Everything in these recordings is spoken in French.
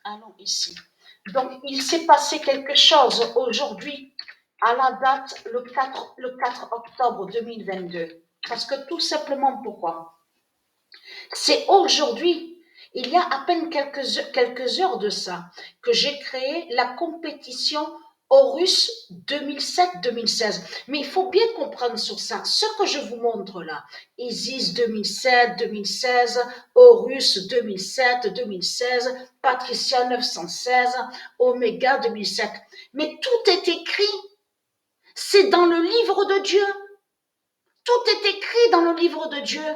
Allons ici. Donc, il s'est passé quelque chose aujourd'hui, à la date le 4 octobre 2022. Parce que tout simplement pourquoi? C'est aujourd'hui, il y a à peine quelques heures de ça, que j'ai créé la compétition Horus 2007-2016. Mais il faut bien comprendre sur ça. Ce que je vous montre là, Isis 2007-2016, Horus 2007-2016, Patricia 916, Oméga 2007. Mais tout est écrit. C'est dans le livre de Dieu. Tout est écrit dans le livre de Dieu.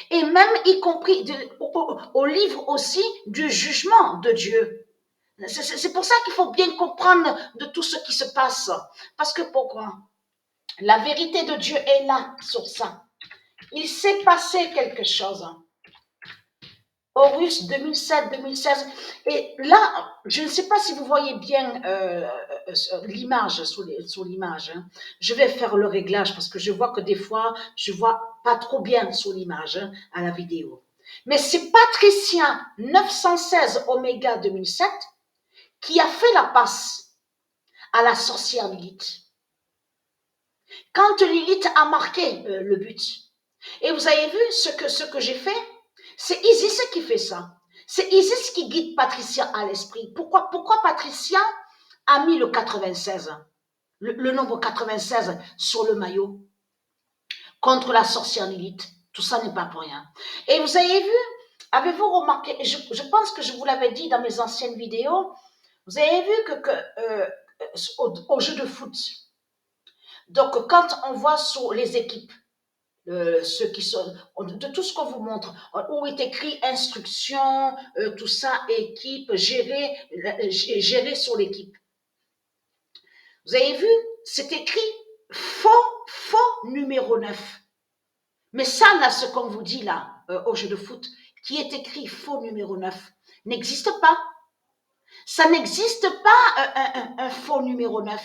Et même y compris au livre aussi du jugement de Dieu. C'est pour ça qu'il faut bien comprendre de tout ce qui se passe. Parce que pourquoi? La vérité de Dieu est là sur ça. Il s'est passé quelque chose. Horus 2007-2016. Et là, je ne sais pas si vous voyez bien l'image sur l'image. Hein. Je vais faire le réglage parce que je vois que des fois, je vois pas trop bien sur l'image hein, à la vidéo. Mais c'est Patricia 916 Oméga 2007 qui a fait la passe à la sorcière Lilith. Quand Lilith a marqué le but. Et vous avez vu ce que j'ai fait? C'est Isis qui fait ça. C'est Isis qui guide Patricia à l'esprit. Pourquoi Patricia a mis le 96, le nombre 96 sur le maillot contre la sorcière Lilith? Tout ça n'est pas pour rien. Et vous avez vu, avez-vous remarqué, je pense que je vous l'avais dit dans mes anciennes vidéos, vous avez vu au jeu de foot, donc quand on voit sur les équipes, ceux qui sont, de tout ce qu'on vous montre, où est écrit instruction, tout ça, équipe, gérer sur l'équipe. Vous avez vu, c'est écrit faux numéro 9. Mais ça, là, ce qu'on vous dit là, au jeu de foot, qui est écrit faux numéro 9, n'existe pas. Ça n'existe pas un faux numéro 9.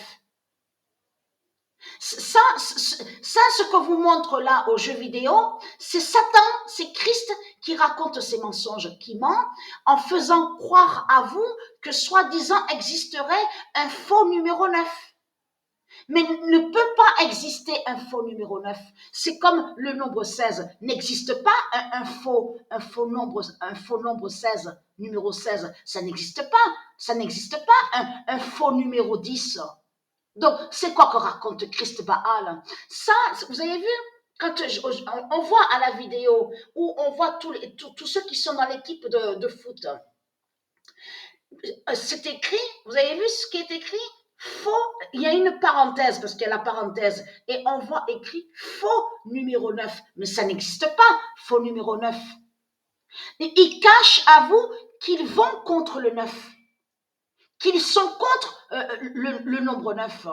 Ça, ce que vous montre là au jeu vidéo, c'est Satan, c'est Christ qui raconte ces mensonges, qui ment en faisant croire à vous que soi-disant existerait un faux numéro 9. Mais ne peut pas exister un faux numéro 9. C'est comme le nombre 16. N'existe pas un faux nombre 16, numéro 16. Ça n'existe pas. Ça n'existe pas un faux numéro 10. Donc, c'est quoi que raconte Christ Baal? Ça, vous avez vu, quand on voit à la vidéo où on voit tous ceux qui sont dans l'équipe de foot, c'est écrit, vous avez vu ce qui est écrit? Faux, il y a une parenthèse, parce qu'il y a la parenthèse, et on voit écrit faux numéro 9, mais ça n'existe pas, faux numéro 9. Et ils cachent à vous qu'ils vont contre le 9, qu'ils sont contre le nombre 9.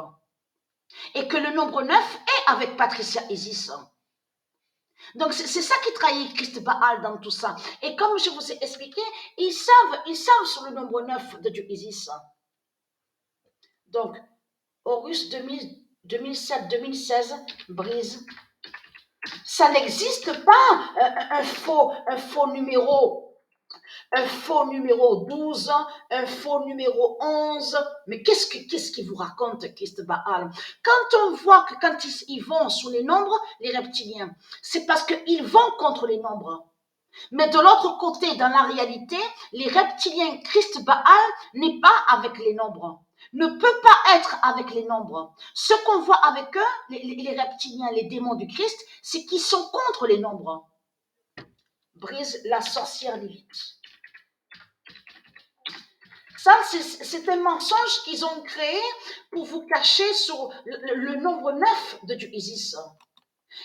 Et que le nombre 9 est avec Patricia Isis. Donc c'est ça qui trahit Christ Baal dans tout ça. Et comme je vous ai expliqué, ils savent sur le nombre 9 de Dieu Isis. Donc, Horus 2007-2016, brise. Ça n'existe pas un faux numéro. Un faux numéro 12, un faux numéro 11. Mais qu'est-ce qu'il vous raconte, Christ Baal? Quand on voit que quand ils vont sur les nombres, les reptiliens, c'est parce qu'ils vont contre les nombres. Mais de l'autre côté, dans la réalité, les reptiliens, Christ Baal n'est pas avec les nombres. Ne peut pas être avec les nombres. Ce qu'on voit avec eux, les reptiliens, les démons du Christ, c'est qu'ils sont contre les nombres. Brise la sorcière Lilith. Ça, c'est un mensonge qu'ils ont créé pour vous cacher sur le nombre 9 de Dieu Isis.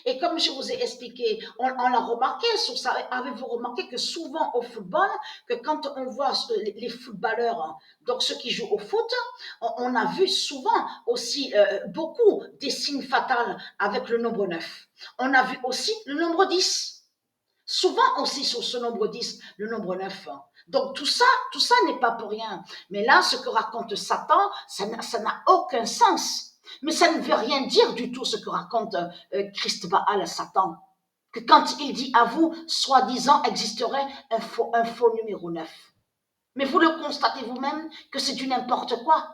Et comme je vous ai expliqué, on l'a remarqué sur ça. Avez-vous remarqué que souvent au football, que quand on voit les footballeurs, donc ceux qui jouent au foot, on a vu souvent aussi beaucoup des signes fatals avec le nombre 9. On a vu aussi le nombre 10. Souvent aussi sur ce nombre 10, le nombre 9. Donc tout ça n'est pas pour rien. Mais là, ce que raconte Satan, ça n'a aucun sens. Mais ça ne veut rien dire du tout ce que raconte Christ Baal à Satan. Que quand il dit à vous, soi-disant, existerait un faux numéro 9. Mais vous le constatez vous-même que c'est du n'importe quoi.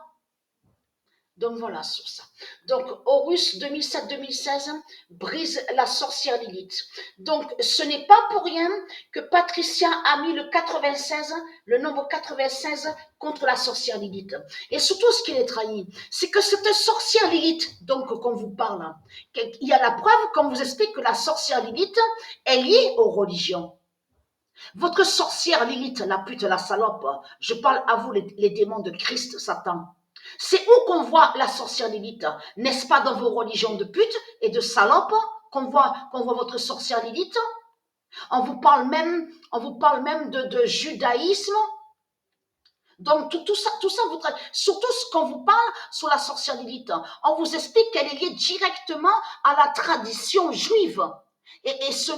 Donc voilà sur ça. Donc Horus 2007-2016 brise la sorcière Lilith. Donc ce n'est pas pour rien que Patricia a mis le 96, le nombre 96 contre la sorcière Lilith. Et surtout ce qui est trahi, c'est que cette sorcière Lilith, donc qu'on vous parle, il y a la preuve qu'on vous explique que la sorcière Lilith est liée aux religions. Votre sorcière Lilith, la pute, la salope, je parle à vous les démons de Christ, Satan. C'est où qu'on voit la sorcière Lilith? N'est-ce pas dans vos religions de pute et de salope qu'on voit votre sorcière Lilith? On vous parle même de judaïsme. Donc tout ça surtout ce qu'on vous parle sur la sorcière Lilith, on vous explique qu'elle est liée directement à la tradition juive. Et ce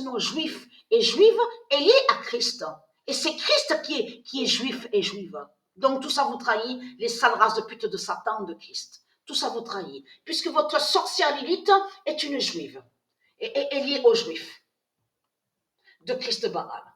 nom juif et juive est lié à Christ. Et c'est Christ qui est juif et juive. Donc tout ça vous trahit, les sales races de pute de Satan, de Christ. Tout ça vous trahit, puisque votre sorcière Lilith est une juive et est liée aux juifs de Christ Baal.